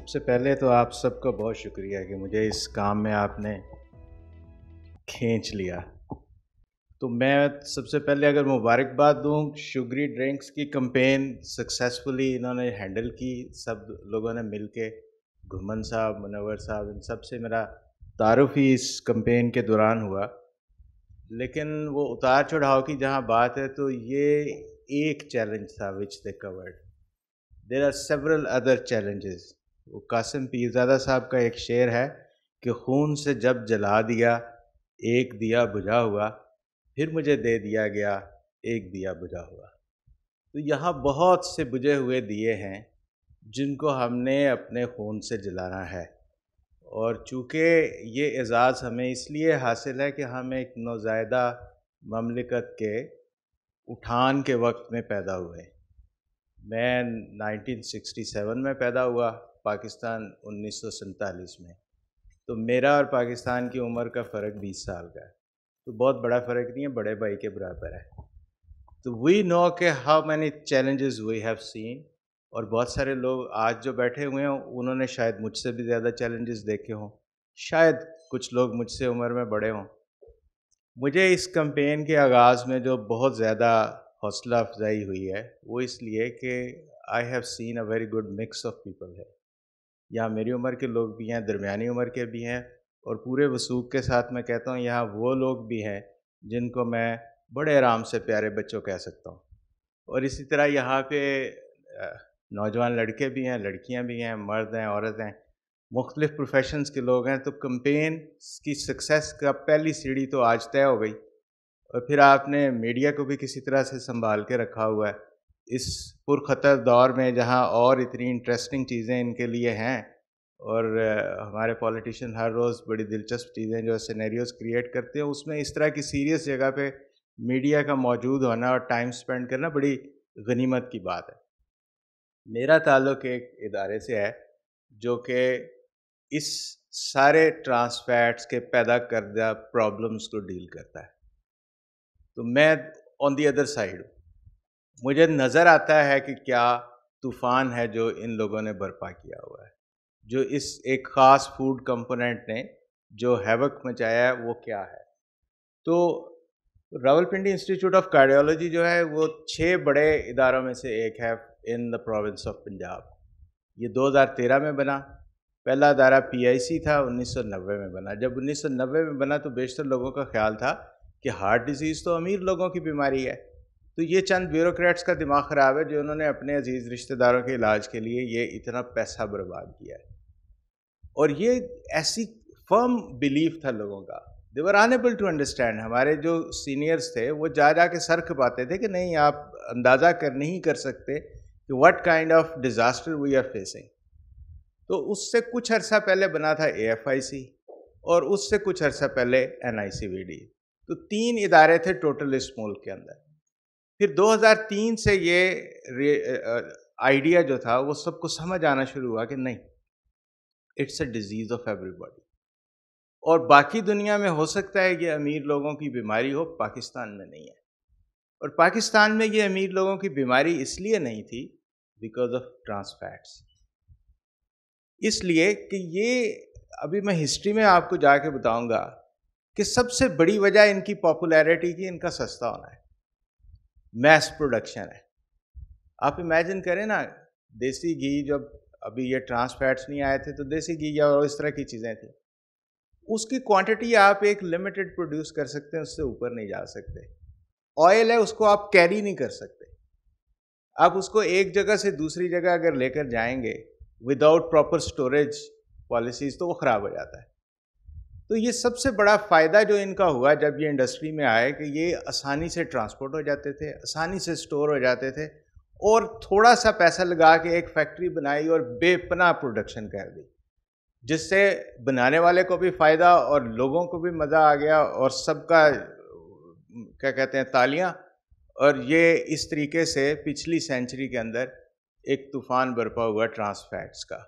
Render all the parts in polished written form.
سب سے پہلے تو آپ سب کا بہت شکریہ کہ مجھے اس کام میں آپ نے کھینچ لیا. تو میں سب سے پہلے اگر مبارکباد دوں، شوگری ڈرنکس کی کمپین سکسیسفلی انہوں نے ہینڈل کی، سب لوگوں نے مل کے، گھمن صاحب، منور صاحب، ان سب سے میرا تعارف ہی اس کمپین کے دوران ہوا. لیکن وہ اتار چڑھاؤ کی جہاں بات ہے تو یہ ایک چیلنج تھا which they covered. There are several other challenges. وہ قاسم پیرزادہ صاحب کا ایک شعر ہے کہ خون سے جب جلا دیا ایک دیا بجھا ہوا، پھر مجھے دے دیا گیا ایک دیا بجھا ہوا. تو یہاں بہت سے بجھے ہوئے دیے ہیں جن کو ہم نے اپنے خون سے جلانا ہے. اور چونکہ یہ اعزاز ہمیں اس لیے حاصل ہے کہ ہم ایک نوزائیدہ مملکت کے اٹھان کے وقت میں پیدا ہوئے. میں 1967 میں پیدا ہوا، پاکستان 1947 میں. تو میرا اور پاکستان کی عمر کا فرق 20 سال کا ہے. تو بہت بڑا فرق نہیں ہے، بڑے بھائی کے برابر ہے. تو وی نو کہ how many challenges we have seen. اور بہت سارے لوگ آج جو بیٹھے ہوئے ہیں انہوں نے شاید مجھ سے بھی زیادہ چیلنجز دیکھے ہوں، شاید کچھ لوگ مجھ سے عمر میں بڑے ہوں. مجھے اس کمپین کے آغاز میں جو بہت زیادہ حوصلہ افزائی ہوئی ہے وہ اس لیے کہ I have seen a very good mix of people ہے. یہاں میری عمر کے لوگ بھی ہیں، درمیانی عمر کے بھی ہیں، اور پورے وثوق کے ساتھ میں کہتا ہوں یہاں وہ لوگ بھی ہیں جن کو میں بڑے آرام سے پیارے بچوں کہہ سکتا ہوں. اور اسی طرح یہاں پہ نوجوان لڑکے بھی ہیں، لڑکیاں بھی ہیں، مرد ہیں، عورت ہیں، مختلف پروفیشنز کے لوگ ہیں. تو کمپین کی سکسیس کا پہلی سیڑھی تو آج طے ہو گئی. اور پھر آپ نے میڈیا کو بھی کسی طرح سے سنبھال کے رکھا ہوا ہے اس پرخطر دور میں، جہاں اور اتنی انٹرسٹنگ چیزیں ان کے لیے ہیں. اور ہمارے پولیٹیشین ہر روز بڑی دلچسپ چیزیں جو سینیریوز کریٹ کرتے ہیں، اس میں اس طرح کی سیریس جگہ پہ میڈیا کا موجود ہونا اور ٹائم سپینڈ کرنا بڑی غنیمت کی بات ہے. میرا تعلق ایک ادارے سے ہے جو کہ اس سارے ٹرانسفیٹس کے پیدا کردہ پرابلمس کو ڈیل کرتا ہے. تو میں آن دی ادر سائڈ ہوں. مجھے نظر آتا ہے کہ کیا طوفان ہے جو ان لوگوں نے برپا کیا ہوا ہے، جو اس ایک خاص فوڈ کمپوننٹ نے جو ہیوک مچایا ہے وہ کیا ہے. تو راولپنڈی انسٹیٹیوٹ آف کارڈیالوجی جو ہے وہ 6 بڑے اداروں میں سے ایک ہے ان دا پروونس آف پنجاب. یہ 2013 میں بنا. پہلا ادارہ PIC تھا، 1990 میں بنا. جب 1990 میں بنا تو بیشتر لوگوں کا خیال تھا کہ ہارٹ ڈیزیز تو امیر لوگوں کی بیماری ہے، تو یہ چند بیوروکریٹس کا دماغ خراب ہے جو انہوں نے اپنے عزیز رشتہ داروں کے علاج کے لیے یہ اتنا پیسہ برباد کیا ہے. اور یہ ایسی فرم بیلیف تھا لوگوں کا، they were unable to understand. ہمارے جو سینئرز تھے وہ جا کے سر کھپاتے تھے کہ نہیں، آپ اندازہ نہیں کر سکتے کہ what kind of disaster we are facing. تو اس سے کچھ عرصہ پہلے بنا تھا AFIC، اور اس سے کچھ عرصہ پہلے NICVD. تو 3 ادارے تھے ٹوٹل اس ملک کے اندر. پھر 2003 سے یہ آئیڈیا جو تھا وہ سب کو سمجھ آنا شروع ہوا کہ نہیں، it's a disease of every body. اور باقی دنیا میں ہو سکتا ہے یہ امیر لوگوں کی بیماری ہو، پاکستان میں نہیں ہے. اور پاکستان میں یہ امیر لوگوں کی بیماری اس لیے نہیں تھی بیکاز آف ٹرانس فیٹس. اس لیے کہ یہ ابھی میں ہسٹری میں آپ کو جا کے بتاؤں گا کہ سب سے بڑی وجہ ان کی پاپولیرٹی کی ان کا سستا ہونا ہے، میس پروڈکشن ہے. آپ امیجن کریں نا، دیسی گھی جب ابھی یہ ٹرانس فیٹس نہیں آئے تھے تو دیسی گھی یا اس طرح کی چیزیں تھیں، اس کی کوانٹٹی آپ ایک لمیٹڈ پروڈیوس کر سکتے ہیں، اس سے اوپر نہیں جا سکتے. آئل ہے، اس کو آپ کیری نہیں کر سکتے. آپ اس کو ایک جگہ سے دوسری جگہ اگر لے کر جائیں گے وداؤٹ پراپر اسٹوریج پالیسیز تو وہ خراب ہو جاتا ہے. تو یہ سب سے بڑا فائدہ جو ان کا ہوا جب یہ انڈسٹری میں آئے کہ یہ آسانی سے ٹرانسپورٹ ہو جاتے تھے، آسانی سے اسٹور ہو جاتے تھے، اور تھوڑا سا پیسہ لگا کے ایک فیکٹری بنائی اور بے پناہ پروڈکشن کر دی، جس سے بنانے والے کو بھی فائدہ اور لوگوں کو بھی مزہ آ گیا، اور سب کا کیا کہتے ہیں تالیاں. اور یہ اس طریقے سے پچھلی سینچری کے اندر ایک طوفان برپا ہوا ٹرانس فیٹس کا،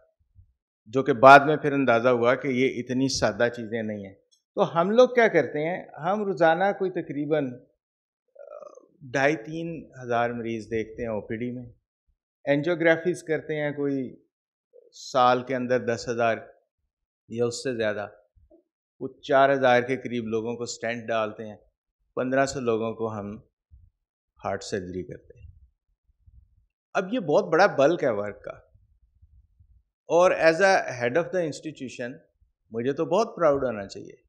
جو کہ بعد میں پھر اندازہ ہوا کہ یہ اتنی سادہ چیزیں نہیں ہیں. تو ہم لوگ کیا کرتے ہیں، ہم روزانہ کوئی تقریباً 2,500-3 ہزار مریض دیکھتے ہیں OPD میں. اینجیوگرافیز کرتے ہیں کوئی سال کے اندر 10,000 یا اس سے زیادہ، وہ 4,000 کے قریب لوگوں کو سٹینٹ ڈالتے ہیں، 1,500 لوگوں کو ہم ہارٹ سرجری کرتے ہیں. اب یہ بہت بڑا بلک ہے ورک کا، اور as a head of the institution مجھے تو بہت پراؤڈ ہونا چاہیے.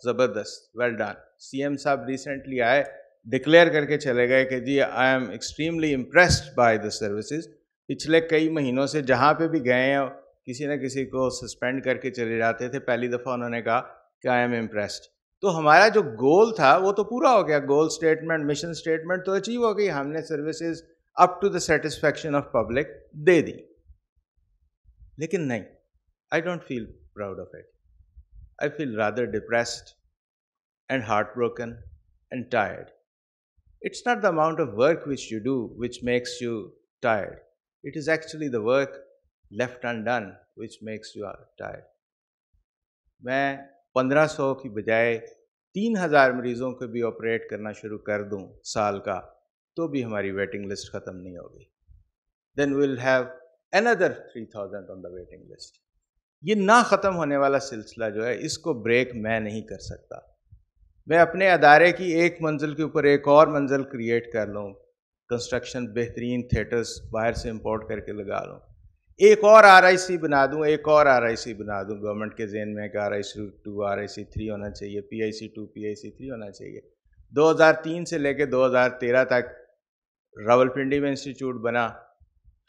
زبردست، ویل ڈن. سی ایم صاحب ریسنٹلی آئے، ڈکلیئر کر کے چلے گئے کہ جی I am extremely impressed by the services. پچھلے کئی مہینوں سے جہاں پہ بھی گئے ہیں کسی نہ کسی کو سسپینڈ کر کے چلے جاتے تھے، پہلی دفعہ انہوں نے کہا کہ آئی ایم امپریسڈ. تو ہمارا جو گول تھا وہ تو پورا ہو گیا، گول اسٹیٹمنٹ، مشن اسٹیٹمنٹ تو اچیو ہو گئی، ہم نے services up to the satisfaction of public دے دی. لیکن نہیں، I don't feel proud of it. I feel rather depressed and heartbroken and tired. It's not the amount of work which you do which makes you tired. It is actually the work left undone which makes you tired. میں 1,500 کی بجائے 3,000 مریضوں کو بھی operate کرنا شروع کر دوں سال کا، تو بھی ہماری ویٹنگ لسٹ ختم نہیں ہوگی. Then we'll have another 3,000 on the waiting list. یہ نہ ختم ہونے والا سلسلہ جو ہے، اس کو بریک میں نہیں کر سکتا. میں اپنے ادارے کی ایک منزل کے اوپر ایک اور منزل کریٹ کر لوں، کنسٹرکشن بہترین تھیٹرز باہر سے امپورٹ کر کے لگا لوں، ایک اور آر آئی سی بنا دوں، ایک اور آر آئی سی بنا دوں. گورنمنٹ کے ذہن میں کہ آر آئی سی 2 آر آئی سی 3 ہونا چاہیے، پی آئی سی 2 پی آئی سی 3 ہونا چاہیے. 2003 سے لے کے 2013 تک راولپنڈی میں انسٹیٹیوٹ بنا،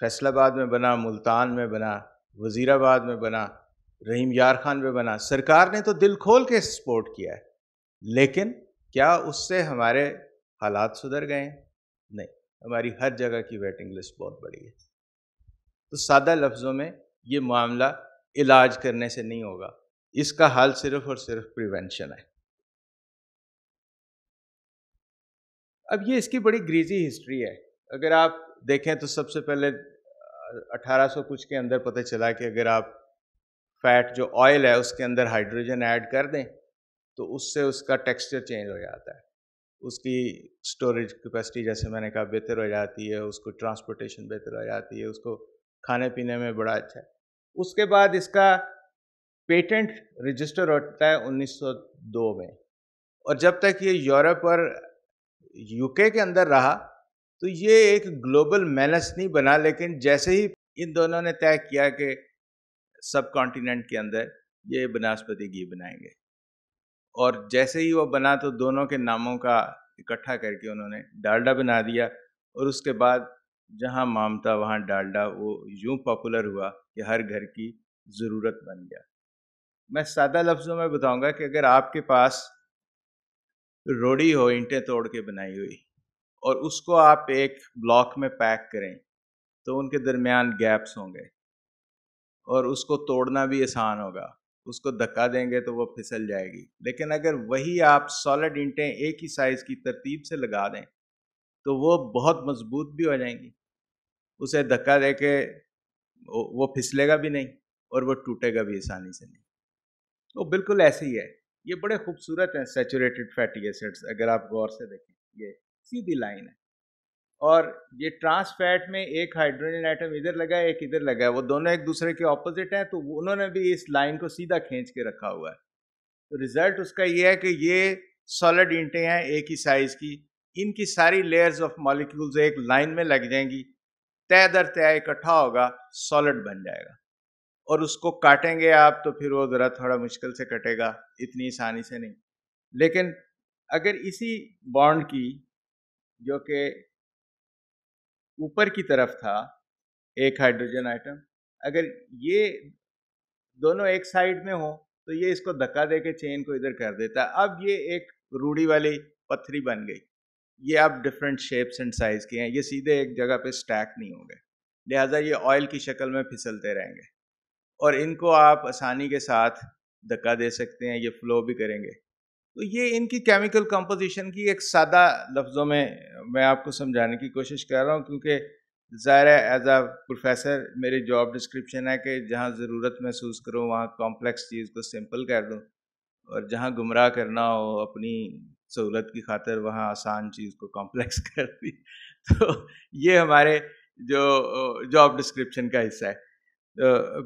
فیصل آباد میں بنا، ملتان میں بنا، وزیر آباد میں بنا، رحیم یار خان میں بنا. سرکار نے تو دل کھول کے سپورٹ کیا ہے، لیکن کیا اس سے ہمارے حالات سدھر گئے ہیں؟ نہیں، ہماری ہر جگہ کی ویٹنگ لسٹ بہت بڑی ہے. تو سادہ لفظوں میں یہ معاملہ علاج کرنے سے نہیں ہوگا، اس کا حل صرف اور صرف پریونشن ہے. اب یہ اس کی بڑی گریزی ہسٹری ہے. اگر آپ دیکھیں تو سب سے پہلے 1800 کچھ کے اندر پتہ چلا کہ اگر آپ فیٹ جو آئل ہے اس کے اندر ہائیڈروجن ایڈ کر دیں تو اس سے اس کا ٹیکسچر چینج ہو جاتا ہے، اس کی سٹوریج کیپیسٹی جیسے میں نے کہا بہتر ہو جاتی ہے، اس کو ٹرانسپورٹیشن بہتر ہو جاتی ہے، اس کو کھانے پینے میں بڑا اچھا ہے. اس کے بعد اس کا پیٹنٹ رجسٹر ہوتا ہے 1902 میں، اور جب تک یہ یورپ اور یو کے اندر رہا تو یہ ایک گلوبل مینس نہیں بنا. لیکن جیسے ہی ان دونوں نے طے کیا کہ سب کانٹیننٹ کے اندر یہ بناسپتی گھی بنائیں گے، اور جیسے ہی وہ بنا تو دونوں کے ناموں کا اکٹھا کر کے انہوں نے ڈالڈا بنا دیا، اور اس کے بعد جہاں مامتا وہاں ڈالڈا وہ یوں پاپولر ہوا کہ ہر گھر کی ضرورت بن گیا. میں سادہ لفظوں میں بتاؤں گا کہ اگر آپ کے پاس روڑی ہو اینٹیں توڑ کے بنائی ہوئی اور اس کو آپ ایک بلاک میں پیک کریں تو ان کے درمیان گیپس ہوں گے اور اس کو توڑنا بھی آسان ہوگا. اس کو دھکا دیں گے تو وہ پھسل جائے گی. لیکن اگر وہی آپ سالڈ اینٹیں ایک ہی سائز کی ترتیب سے لگا دیں تو وہ بہت مضبوط بھی ہو جائیں گی. اسے دھکا دے کے وہ پھسلے گا بھی نہیں اور وہ ٹوٹے گا بھی آسانی سے نہیں. وہ بالکل ایسے ہی ہے. یہ بڑے خوبصورت ہیں سیچوریٹڈ فیٹی ایسڈز، اگر آپ غور سے دیکھیں یہ سیدھی لائن ہے، اور یہ ٹرانس فیٹ میں ایک ہائیڈروجن ایٹم ادھر لگا ہے ایک ادھر لگا ہے، وہ دونوں ایک دوسرے کے اپوزٹ ہیں، تو انہوں نے بھی اس لائن کو سیدھا کھینچ کے رکھا ہوا ہے. تو ریزلٹ اس کا یہ ہے کہ یہ سالڈ اینٹیں ہیں ایک ہی سائز کی، ان کی ساری لیئرز آف مالیکیولز ایک لائن میں لگ جائیں گی، طے در طے اکٹھا ہوگا، سالڈ بن جائے گا. اور اس کو کاٹیں گے آپ تو پھر وہ ذرا تھوڑا مشکل سے کٹے گا، اتنی آسانی سے نہیں. لیکن اگر اسی بانڈ کی جو کہ اوپر کی طرف تھا ایک ہائیڈروجن آئٹم، اگر یہ دونوں ایک سائڈ میں ہوں تو یہ اس کو دھکا دے کے چین کو ادھر کر دیتا ہے. اب یہ ایک روڑی والی پتھری بن گئی. یہ اب ڈفرینٹ شیپس اینڈ سائز کے ہیں، یہ سیدھے ایک جگہ پہ سٹیک نہیں ہوں گے، لہٰذا یہ آئل کی شکل میں پھسلتے رہیں گے، اور ان کو آپ آسانی کے ساتھ دھکا دے سکتے ہیں، یہ فلو بھی کریں گے. تو یہ ان کی کیمیکل کمپوزیشن کی ایک سادہ لفظوں میں آپ کو سمجھانے کی کوشش کر رہا ہوں، کیونکہ ظاہر ہے ایز اے پروفیسر میری جاب ڈسکرپشن ہے کہ جہاں ضرورت محسوس کروں وہاں کمپلیکس چیز کو سمپل کر دوں، اور جہاں گمراہ کرنا ہو اپنی سہولت کی خاطر وہاں آسان چیز کو کمپلیکس کر دی. تو یہ ہمارے جو جاب ڈسکرپشن کا حصہ ہے.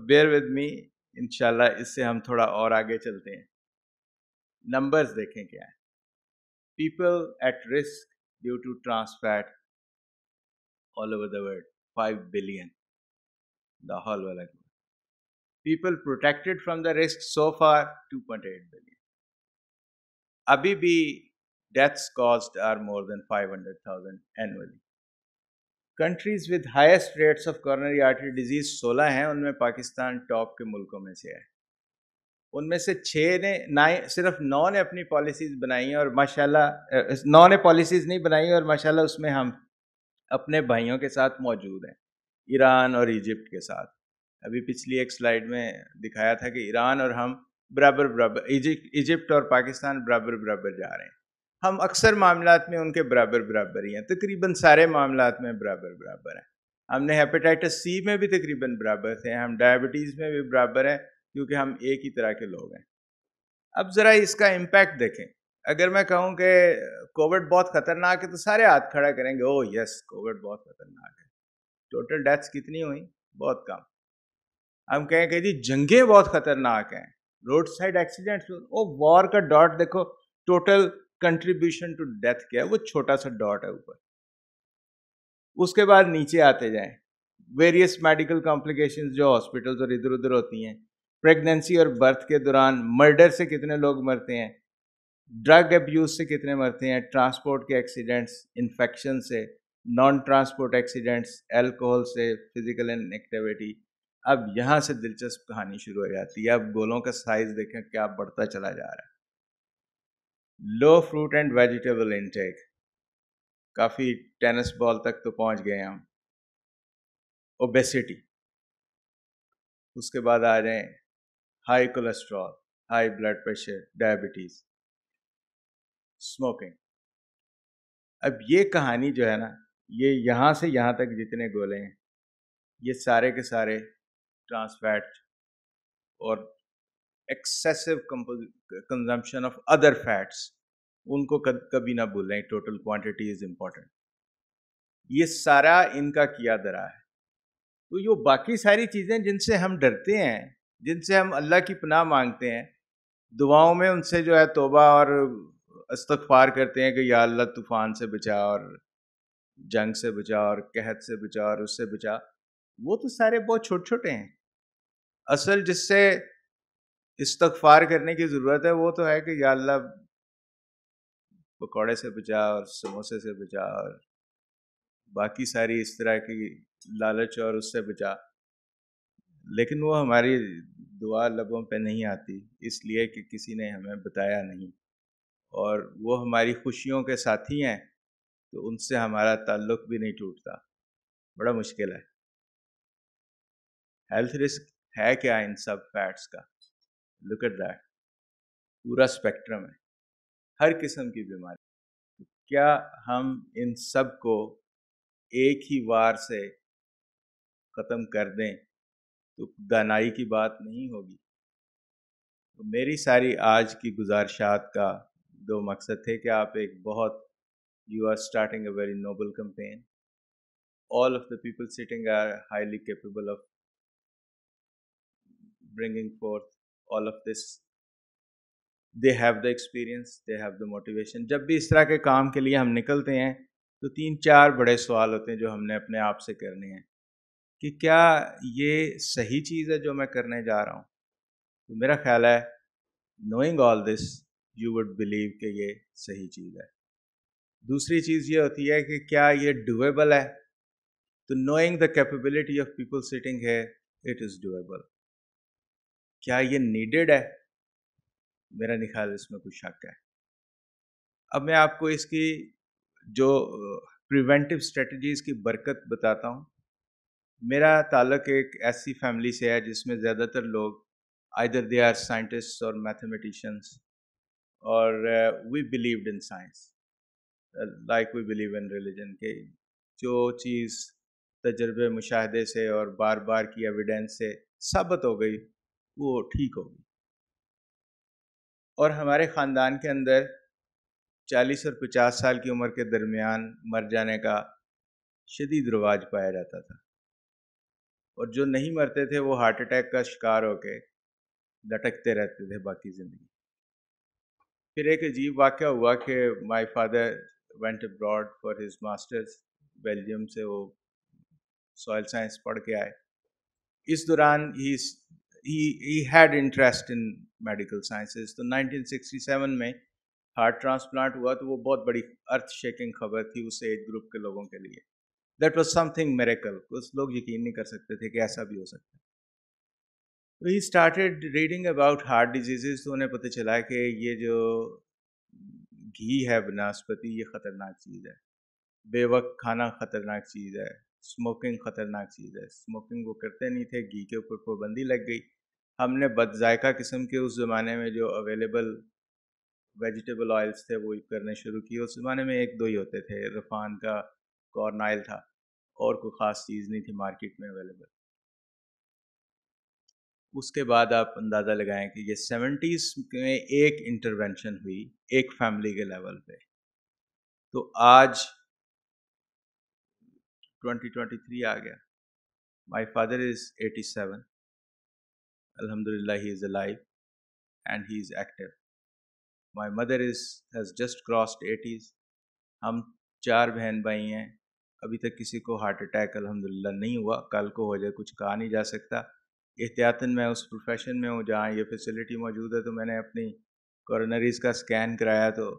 بیئر ود می، انشاءاللہ اس سے ہم تھوڑا اور آگے چلتے ہیں. نمبرز دیکھیں کیا ہے. People at risk due to trans fat all over the world, 5 billion, the whole world. People protected from the risk so far, 2.8 billion. Abhi bhi deaths caused are more than 500,000 annually. Countries with highest rates of coronary artery disease 16 ہیں, ان میں Pakistan top کے ملکوں میں سے ہے. ان میں سے 6 نے صرف 9 نے اپنی پالیسیز بنائی ہیں, اور ماشاءاللہ 9 نے پالیسیز نہیں بنائی, اور ماشاءاللہ اس میں ہم اپنے بھائیوں کے ساتھ موجود ہیں, ایران اور ایجپٹ کے ساتھ. ابھی پچھلی ایک سلائیڈ میں دکھایا تھا کہ ایران اور ہم برابر برابر, ایجپٹ اور پاکستان برابر برابر جا رہے ہیں. ہم اکثر معاملات میں ان کے برابر برابر ہی ہیں, تقریباً سارے معاملات میں برابر برابر ہیں. ہم نے ہیپیٹائٹس سی میں بھی تقریباً برابر تھے, ہم ڈائبٹیز میں بھی برابر ہیں, کیونکہ ہم ایک ہی طرح کے لوگ ہیں. اب ذرا اس کا امپیکٹ دیکھیں. اگر میں کہوں کہ کووڈ بہت خطرناک ہے تو سارے ہاتھ کھڑا کریں گے, او یس کووڈ بہت خطرناک ہے. ٹوٹل ڈیتھس کتنی ہوئی؟ بہت کم. ہم کہیں کہ جی جنگیں بہت خطرناک ہیں, روڈ سائڈ ایکسیڈنٹس, او وار کا ڈاٹ دیکھو, ٹوٹل کنٹریبیوشن ٹو ڈیتھ کیا ہے, وہ چھوٹا سا ڈاٹ ہے اوپر. اس کے بعد نیچے آتے جائیں, ویریس میڈیکل کمپلیکیشنز جو ہاسپٹلز اور ادھر ادھر ہوتی ہیں, پریگنینسی اور برتھ کے دوران مرڈر سے کتنے لوگ مرتے ہیں, ڈرگ ابیوز سے کتنے مرتے ہیں, ٹرانسپورٹ کے ایکسیڈنٹس, انفیکشن سے, نان ٹرانسپورٹ ایکسیڈنٹس, الکوہول سے, فزیکل انیکٹیویٹی. اب یہاں سے دلچسپ کہانی شروع ہو جاتی ہے. اب گولوں کا سائز دیکھیں کیا بڑھتا چلا جا رہا ہے. Low fruit and vegetable intake, کافی ٹینس بال تک تو پہنچ گئے ہم. اوبیسٹی, اس کے بعد آ جائیں high cholesterol, high blood pressure, diabetes, smoking. اب یہ کہانی جو ہے نا, یہ یہاں سے یہاں تک جتنے گولے ہیں یہ سارے کے سارے ٹرانس فیٹ اور excessive consumption of other fats, ان کو کبھی نہ بھولیں. Total quantity is important. یہ سارا ان کا کیا درا ہے. تو یہ باقی ساری چیزیں جن سے ہم ڈرتے ہیں, جن سے ہم اللہ کی پناہ مانگتے ہیں, دعاؤں میں ان سے جو ہے توبہ اور استغفار کرتے ہیں کہ یا اللہ طوفان سے بچا, اور جنگ سے بچا, اور قحط سے بچا, اور اس سے بچا, وہ تو سارے بہت چھوٹے چھوٹے ہیں. اصل جس سے استغفار کرنے کی ضرورت ہے وہ تو ہے کہ یا اللہ پکوڑے سے بچا, اور سموسے سے بچا, اور باقی ساری اس طرح کی لالچ اور اس سے بچا. لیکن وہ ہماری دعا لبوں پہ نہیں آتی, اس لیے کہ کسی نے ہمیں بتایا نہیں, اور وہ ہماری خوشیوں کے ساتھی ہیں تو ان سے ہمارا تعلق بھی نہیں ٹوٹتا. بڑا مشکل ہے. ہیلتھ رسک ہے کیا ان سب فیٹس کا؟ لک ایٹ دیٹ, پورا اسپیکٹرم ہے, ہر قسم کی بیماری. کیا ہم ان سب کو ایک ہی وار سے ختم کر دیں تو دانائی کی بات نہیں ہوگی. تو میری ساری آج کی گزارشات کا 2 مقصد تھے کہ آپ ایک بہت you are starting a very noble campaign. All of the people sitting are highly capable of bringing forth all of this. They have the experience, they have the motivation. جب بھی اس طرح کے کام کے لیے ہم نکلتے ہیں تو 3-4 بڑے سوال ہوتے ہیں جو ہم نے اپنے آپ سے کرنے ہیں کہ کیا یہ صحیح چیز ہے جو میں کرنے جا رہا ہوں. تو میرا خیال ہے knowing all this you would believe کہ یہ صحیح چیز ہے. دوسری چیز یہ ہوتی ہے کہ کیا یہ ڈویبل ہے. تو knowing the capability of people sitting here, it is doable. کیا یہ needed ہے؟ میرا نہیں خیال اس میں کچھ شک ہے. اب میں آپ کو اس کی جو پریونٹیو اسٹریٹجیز کی برکت بتاتا ہوں. میرا تعلق ایک ایسی فیملی سے ہے جس میں زیادہ تر لوگ either they are scientists or mathematicians, or we believed in science like we believe in religion, کہ جو چیز تجربے مشاہدے سے اور بار بار کی ایویڈنس سے ثابت ہو گئی وہ ٹھیک ہوگی. اور ہمارے خاندان کے اندر 40 اور 50 سال کی عمر کے درمیان مر جانے کا شدید رواج پایا جاتا تھا. اور جو نہیں مرتے تھے وہ ہارٹ اٹیک کا شکار ہو کے لٹکتے رہتے تھے باقی زندگی. پھر ایک عجیب واقعہ ہوا کہ my father went abroad for his masters. Belgium سے وہ سوائل سائنس پڑھ کے آئے. اس دوران he had interest in medical sciences. تو 1967 میں ہارٹ ٹرانسپلانٹ ہوا تو وہ بہت بڑی ارتھ شیکنگ خبر تھی اس ایج گروپ کے لوگوں کے لیے. That was some thing miracle. کچھ لوگ یقین نہیں کر سکتے تھے کہ ایسا بھی ہو سکتا ہے. He started reading about heart diseases. تو انہیں پتہ چلا کہ یہ جو گھی ہے بناسپتی یہ خطرناک چیز ہے. بے وقت کھانا خطرناک چیز ہے. اسموکنگ خطرناک چیز ہے. اسموکنگ وہ کرتے نہیں تھے, گھی کے اوپر پابندی لگ گئی. ہم نے بد ذائقہ قسم کے اس زمانے میں جو اویلیبل ویجیٹیبل آئلس تھے وہ کرنے شروع کیے. اس زمانے میں ایک دو ہی ہوتے تھے, رفان کا کارن آئل تھا, اور کوئی خاص چیز نہیں تھی مارکیٹ میں اویلیبل. اس کے بعد آپ اندازہ لگائیں کہ یہ 70s میں ایک انٹرونشن ہوئی ایک فیملی کے لیول پہ. تو آج 2023 آ گیا. My father is 87. الحمدللہ ہی از alive and he is active. My mother has just crossed 80s. ہم 4 بہن بھائی ہیں. ابھی تک کسی کو ہارٹ اٹیک الحمدللہ نہیں ہوا. کل کو ہو جائے کچھ کہا نہیں جا سکتا. احتیاطاً میں اس پروفیشن میں ہوں جہاں یہ فیسلٹی موجود ہے. تو میں نے اپنی کورونریز کا اسکین کرایا تو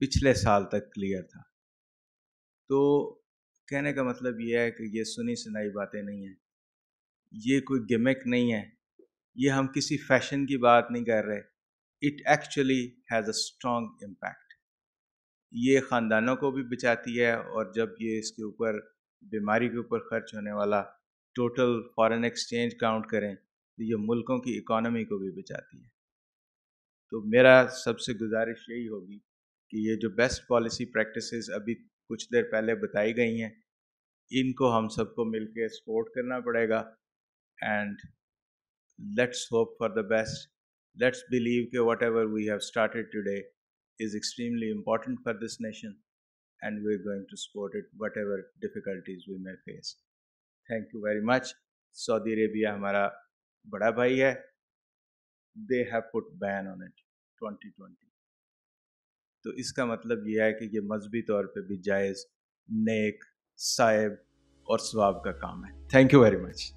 پچھلے سال تک کلیئر تھا. تو کہنے کا مطلب یہ ہے کہ یہ سنی سنائی باتیں نہیں ہیں, یہ کوئی گمک نہیں ہے, یہ ہم کسی فیشن کی بات نہیں کر رہے. It actually has a strong impact. یہ خاندانوں کو بھی بچاتی ہے, اور جب یہ اس کے اوپر بیماری کے اوپر خرچ ہونے والا ٹوٹل فارن ایکسچینج کاؤنٹ کریں تو یہ ملکوں کی اکانومی کو بھی بچاتی ہے. تو میرا سب سے گزارش یہی ہوگی کہ یہ جو بیسٹ پالیسی پریکٹسز ابھی کچھ دیر پہلے بتائی گئی ہیں ان کو ہم سب کو مل کے سپورٹ کرنا پڑے گا. And let's hope for the best. Let's believe کہ whatever we have started today is extremely important for this nation, and we're going to support it whatever difficulties we may face. Thank you very much. Saudi Arabia ہمارا بڑا بھائی ہے. They have put ban on it 2020. تو اس کا مطلب یہ ہے کہ یہ مذہبی طور پہ بھی جائز, نیک, صائب اور ثواب کا کام ہے. Thank you very much.